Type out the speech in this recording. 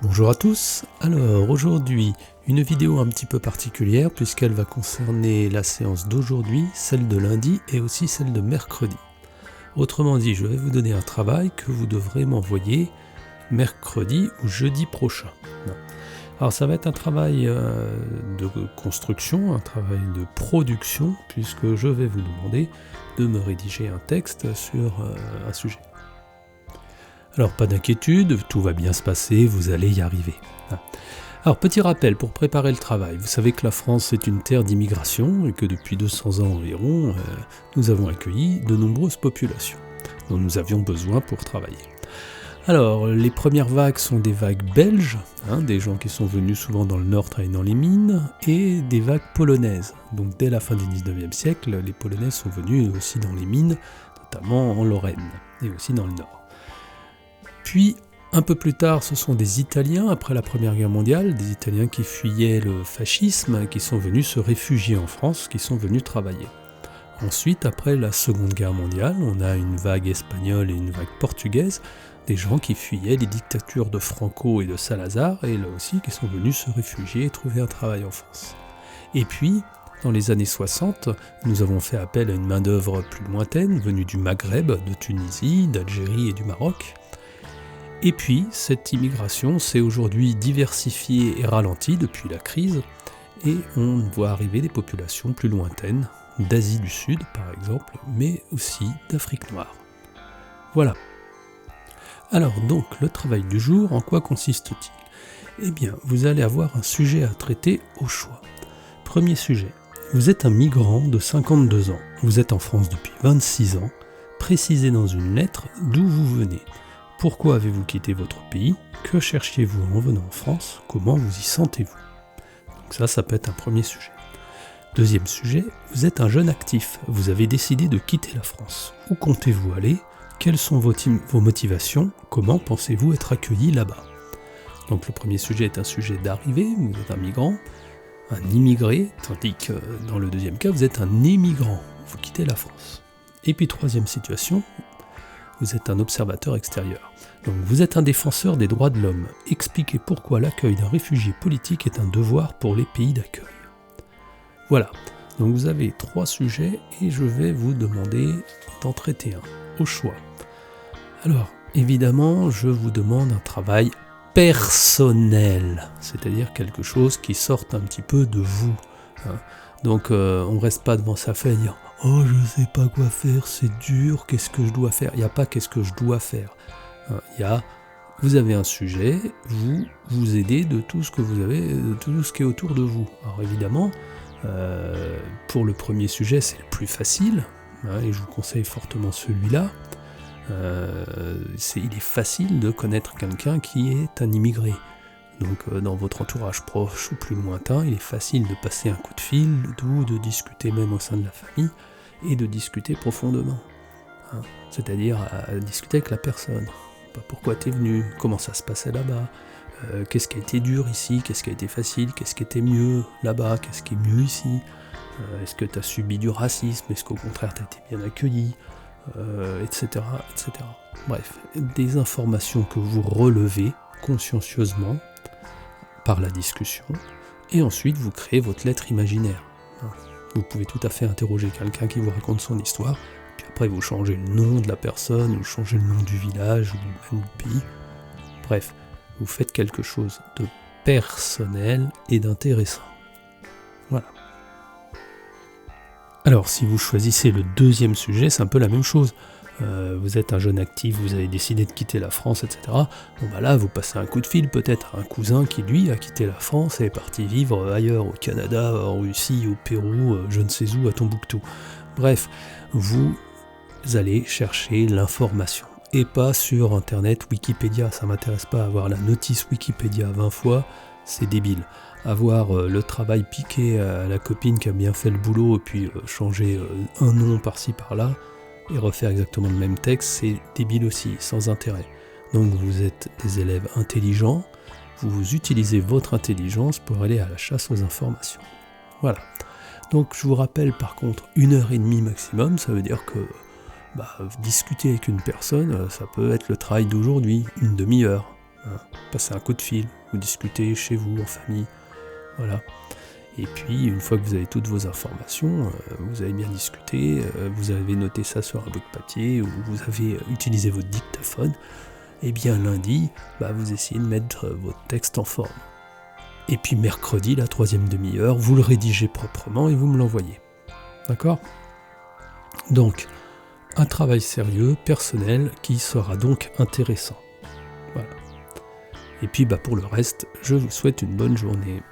Bonjour à tous, alors aujourd'hui une vidéo un petit peu particulière puisqu'elle va concerner la séance d'aujourd'hui, celle de lundi et aussi celle de mercredi. Autrement dit, je vais vous donner un travail que vous devrez m'envoyer mercredi ou jeudi prochain. Alors ça va être un travail de construction, un travail de production puisque je vais vous demander de me rédiger un texte sur un sujet. Alors pas d'inquiétude, tout va bien se passer, vous allez y arriver. Alors petit rappel pour préparer le travail, vous savez que la France est une terre d'immigration et que depuis 200 ans environ, nous avons accueilli de nombreuses populations dont nous avions besoin pour travailler. Alors les premières vagues sont des vagues belges, des gens qui sont venus souvent dans le nord travailler dans les mines, et des vagues polonaises. Donc dès la fin du 19e siècle, les Polonais sont venus aussi dans les mines, notamment en Lorraine et aussi dans le nord. Puis, un peu plus tard, ce sont des Italiens, après la Première Guerre mondiale, des Italiens qui fuyaient le fascisme, qui sont venus se réfugier en France, qui sont venus travailler. Ensuite, après la Seconde Guerre mondiale, on a une vague espagnole et une vague portugaise, des gens qui fuyaient les dictatures de Franco et de Salazar, et là aussi qui sont venus se réfugier et trouver un travail en France. Et puis, dans les années 60, nous avons fait appel à une main-d'œuvre plus lointaine, venue du Maghreb, de Tunisie, d'Algérie et du Maroc. Et puis, cette immigration s'est aujourd'hui diversifiée et ralentie depuis la crise, et on voit arriver des populations plus lointaines, d'Asie du Sud par exemple, mais aussi d'Afrique noire. Voilà. Alors donc, le travail du jour, en quoi consiste-t-il ? Eh bien, vous allez avoir un sujet à traiter au choix. Premier sujet, vous êtes un migrant de 52 ans, vous êtes en France depuis 26 ans, précisez dans une lettre d'où vous venez. Pourquoi avez-vous quitté votre pays ? Que cherchiez-vous en venant en France ? Comment vous y sentez-vous ? Donc ça peut être un premier sujet. Deuxième sujet, vous êtes un jeune actif, vous avez décidé de quitter la France. Où comptez-vous aller ? Quelles sont vos motivations ? Comment pensez-vous être accueilli là-bas ? Donc le premier sujet est un sujet d'arrivée, vous êtes un migrant, un immigré, tandis que dans le deuxième cas, vous êtes un émigrant, vous quittez la France. Et puis troisième situation, vous êtes un observateur extérieur. Donc vous êtes un défenseur des droits de l'homme. Expliquez pourquoi l'accueil d'un réfugié politique est un devoir pour les pays d'accueil. Voilà, donc vous avez 3 sujets et je vais vous demander d'en traiter un, au choix. Alors, évidemment, je vous demande un travail personnel, c'est-à-dire quelque chose qui sorte un petit peu de vous. Donc on ne reste pas devant sa feuille et dire « Oh, je ne sais pas quoi faire, c'est dur, qu'est-ce que je dois faire ?» Il n'y a pas « qu'est-ce que je dois faire ?» Il y a « vous avez un sujet, vous aidez de tout ce que vous avez, de tout ce qui est autour de vous. » Alors évidemment, pour le premier sujet, c'est le plus facile, et je vous conseille fortement celui-là. Il est facile de connaître quelqu'un qui est un immigré. Donc dans votre entourage proche ou plus lointain, il est facile de passer un coup de fil ou de discuter même au sein de la famille et de discuter profondément. C'est-à-dire discuter avec la personne. Pourquoi t'es venu ? Comment ça se passait là-bas ? Qu'est-ce qui a été dur ici ? Qu'est-ce qui a été facile ? Qu'est-ce qui était mieux là-bas ? Qu'est-ce qui est mieux ici ? Est-ce que tu as subi du racisme ? Est-ce qu'au contraire tu as été bien accueilli ? Etc., etc. Bref, des informations que vous relevez consciencieusement par la discussion, et ensuite vous créez votre lettre imaginaire. Vous pouvez tout à fait interroger quelqu'un qui vous raconte son histoire, puis après vous changez le nom de la personne, ou changez le nom du village, ou même du pays. Bref, vous faites quelque chose de personnel et d'intéressant. Voilà. Alors, si vous choisissez le deuxième sujet, c'est un peu la même chose. Vous êtes un jeune actif, vous avez décidé de quitter la France, etc. Bon bah là, vous passez un coup de fil peut-être à un cousin qui, lui, a quitté la France et est parti vivre ailleurs, au Canada, en Russie, au Pérou, je ne sais où, à Tombouctou. Bref, vous allez chercher l'information. Et pas sur Internet, Wikipédia. Ça m'intéresse pas. Avoir la notice Wikipédia 20 fois, c'est débile. Avoir le travail piqué à la copine qui a bien fait le boulot et puis changer un nom par-ci par-là et refaire exactement le même texte, c'est débile aussi, sans intérêt. Donc vous êtes des élèves intelligents, vous utilisez votre intelligence pour aller à la chasse aux informations. Voilà. Donc je vous rappelle par contre 1h30 maximum, ça veut dire que discuter avec une personne, ça peut être le travail d'aujourd'hui, une demi-heure. hein. Passez un coup de fil, vous discutez chez vous, en famille, voilà. Et puis, une fois que vous avez toutes vos informations, vous avez bien discuté, vous avez noté ça sur un bout de papier, ou vous avez utilisé votre dictaphone, et bien lundi, vous essayez de mettre votre texte en forme. Et puis mercredi, la 3e demi-heure, vous le rédigez proprement et vous me l'envoyez. D'accord ? Donc, un travail sérieux, personnel, qui sera donc intéressant. Voilà. Et puis pour le reste, je vous souhaite une bonne journée.